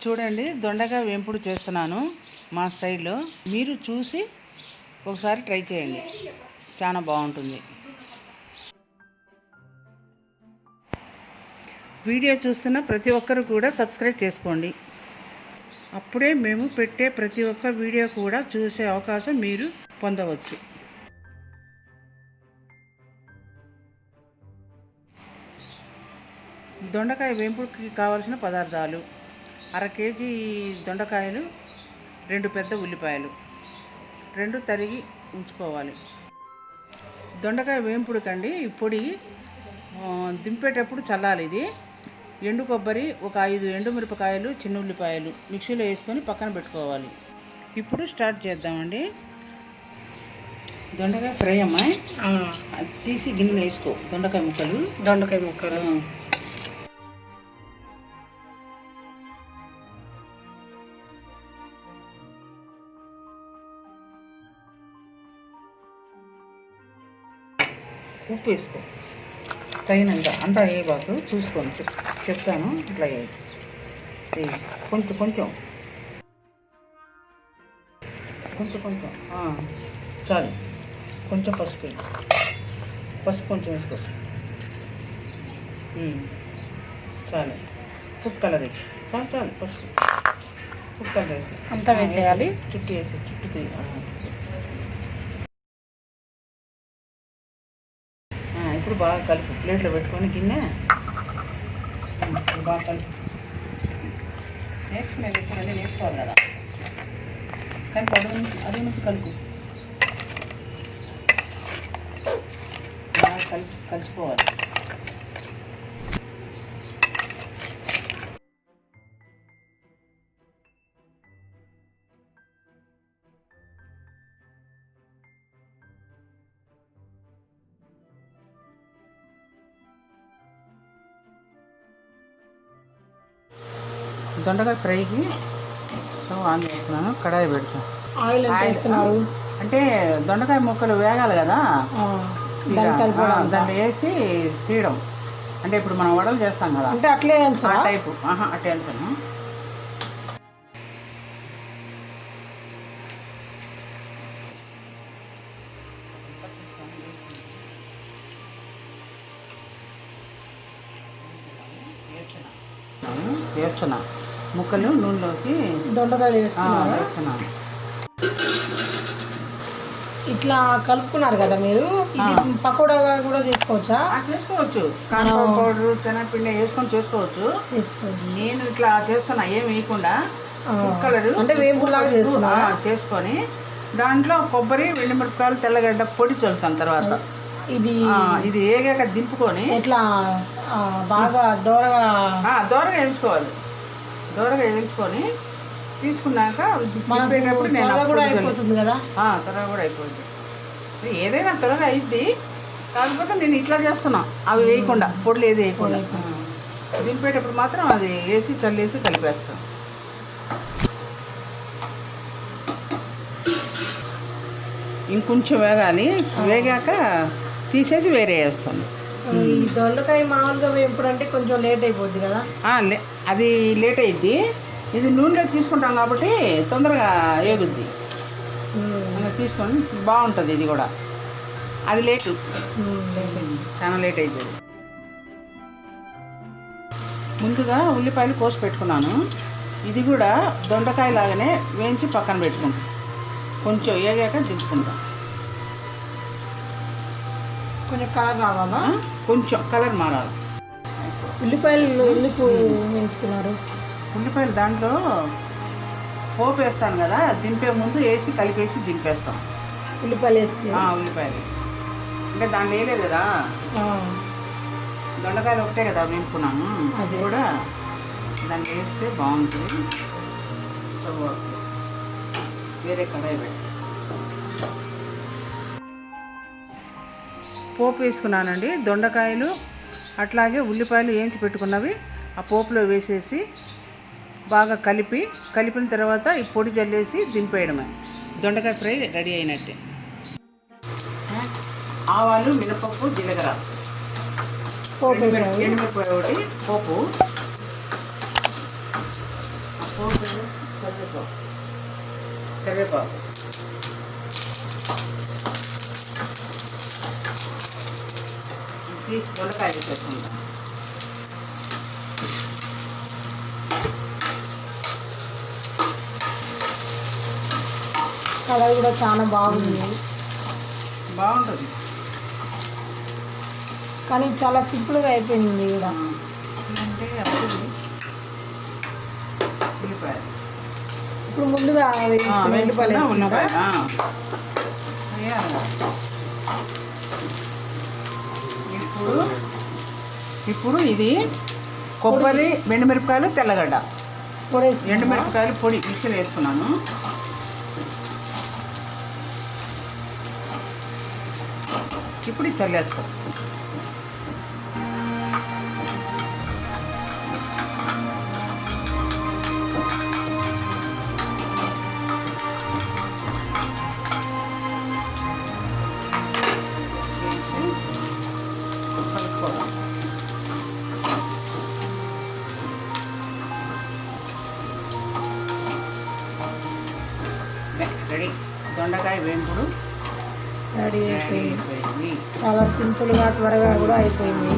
చూడండి, దొండకాయ వేంపుడు చేస్తున్నాను మా స్టైల్లో. మీరు చూసి ఒకసారి ట్రై చేయండి, చాలా బాగుంటుంది. వీడియో చూస్తున్న ప్రతి ఒక్కరు కూడా సబ్స్క్రైబ్ చేసుకోండి. అప్పుడే మేము పెట్టే ప్రతి ఒక్క వీడియో కూడా చూసే అవకాశం మీరు పొందవచ్చు. దొండకాయ వేంపుడుకి కావాల్సిన పదార్థాలు: అర కేజీ దొండకాయలు, 2 పెద్ద ఉల్లిపాయలు, 2 తరిగి ఉంచుకోవాలి. దొండకాయ వేంపుడుకండి ఈ పొడి దింపేటప్పుడు చల్లాలి. ఇది ఎండు కొబ్బరి, ఒక 5 ఎండుమిరపకాయలు, చిన్న ఉల్లిపాయలు మిక్సీలో వేసుకొని పక్కన పెట్టుకోవాలి. ఇప్పుడు స్టార్ట్ చేద్దామండి. దొండకాయ ఫ్రై అమ్మాయి తీసి గిన్నెలో వేసుకో. దొండకాయ ముక్కలు ఉప్పు వేసుకో. తగినంత, అంతా ఏ బాకు చూసుకొని చెప్తాను. ఇట్లా కొంచెం కొంచెం కొంచెం కొంచెం చాలు. కొంచెం పసుపు కొంచెం వేసుకో. చాలు. ఫుడ్ కలర్ వేసి చాలు. పసుపు ఫుడ్ కలర్ వేసి అంతా వేసేయాలి. చుట్టూ ఇప్పుడు బాగా కలుపు. ప్లేట్లో పెట్టుకొని గిన్నె బాగా కలుపు. నేర్చుకునేది ఇప్పుడు అన్నీ నేర్చుకోవాలి కదా, కానీ అదే నుంచి కలుపు. బాగా కలిసిపోవాలి. దొండకాయ ఫ్రైకి స్టవ్ ఆన్ చేస్తున్నాను. కడాయి పెడతాను. ఆయిల్ వేస్తున్నారు అంటే దొండకాయ ముక్కలు వేగాలి కదా, దాంట్లో వేసి తీయడం. అంటే ఇప్పుడు మనం వడలు చేస్తాం కదా, అంటే అట్లే ఆ టైపు. అట్లే వేసాను. వేస్తున్నా ముక్కలు నూనెలోకి. దొండకాయలు వేస్తున్నాను. ఇట్లా కలుపుకున్నారు కదా మీరు, పకోడాగా కూడా చేసుకోవచ్చా? చేసుకోవచ్చు. కారం పౌడర్, శనగపిండి వేసుకొని చేసుకోవచ్చు. నేను ఇట్లా చేస్తున్నా, ఏం వేయకుండా ముక్కలు అంటే వేపులాగా చేసుకొని దాంట్లో కొబ్బరి, ఎండుమిరపకాయలు, తెల్లగడ్డ పొడి చల్లుతాను. తర్వాత ఇది ఏగాక దింపుకొని ఇట్లా బాగా దూరగా వేయించుకోవాలి. దూరగా వేయించుకొని తీసుకున్నాక దింపేటప్పుడు నేను అయిపోతుంది కదా, త్వరగా కూడా అయిపోతుంది. ఏదైనా త్వరగా అయిద్ది, కాకపోతే నేను ఇట్లా చేస్తున్నా. అవి వేయకుండా, పొడులు ఏది వేయకుండా. దింపేటప్పుడు మాత్రం అది వేసి చల్లేసి కలిపేస్తాను. ఇంకొంచెం వేగాలి. వేగాక తీసేసి వేరే వేస్తాను. ఈ దొండకాయ మామూలుగా వేపుడు అంటే కొంచెం లేట్ అయిపోద్ది కదా, అది లేట్ అయ్యిద్ది. ఇది నూనెలో తీసుకుంటాం కాబట్టి తొందరగా వేగుద్ది. తీసుకొని బాగుంటుంది. ఇది కూడా అది లేటు, చాలా లేట్ అవుతుంది. ముందుగా ఉల్లిపాయలు కోసి పెట్టుకున్నాను. ఇది కూడా దొండకాయ లాగానే వేయించి పక్కన పెట్టుకుంటాను. కొంచెం వేగాక దింపుకుంటాం. కొంచెం కలర్ రావాలా? కొంచెం కలర్ మారాలి. ఉల్లిపాయలు ఎందుకు వేస్తున్నారు? ఉల్లిపాయలు దాంట్లో పోపు వేస్తాను కదా, దింపే ముందు వేసి కలిపేసి దింపేస్తాం. ఉల్లిపాయలు వేసి అంటే దాంట్లో వేయలేదు కదా, దొండకాయలు ఒకటే కదా వేపుకున్నాను. అది కూడా దాంట్లో వేస్తే బాగుంటుంది. స్టవ్ ఆఫ్ చేస్తాం. వేరే కడాయి పెట్టి పోపు వేసుకున్నానండి. దొండకాయలు అట్లాగే ఉల్లిపాయలు వేయించి పెట్టుకున్నవి ఆ పోపులో వేసేసి బాగా కలిపిన తర్వాత ఈ పొడి జల్లేసి దింపేయడమే. దొండకాయ ఫ్రై రెడీ అయినట్టే. ఆవాలు, మినపప్పు, జీలకర్ర, ఎండుమిరపకాయ ఒకటి, పోపు కరివేపాకు తీసి దొండకాయ వేసుకుంటాం. కలర్ కూడా చాలా బాగుంది. బాగుంటుంది కానీ చాలా సింపుల్గా అయిపోయింది కూడా. అంటే అప్పుడు ఉల్లిపాయలు ఇప్పుడు ముందుగా ఉల్లిపాయలు ఉల్లిపాయలు ఇప్పుడు ఇది కొబ్బరి, ఎండుమిరపకాయలు, తెల్లగడ్డ, ఎండుమిరపకాయలు పొడి మిక్సీలో వేసుకున్నాను. ఇప్పుడు చల్లేస్తాం. రెడీ. దొండకాయ వేపుడు రెడీ అయిపోయింది. చాలా సింపుల్గా త్వరగా కూడా అయిపోయింది.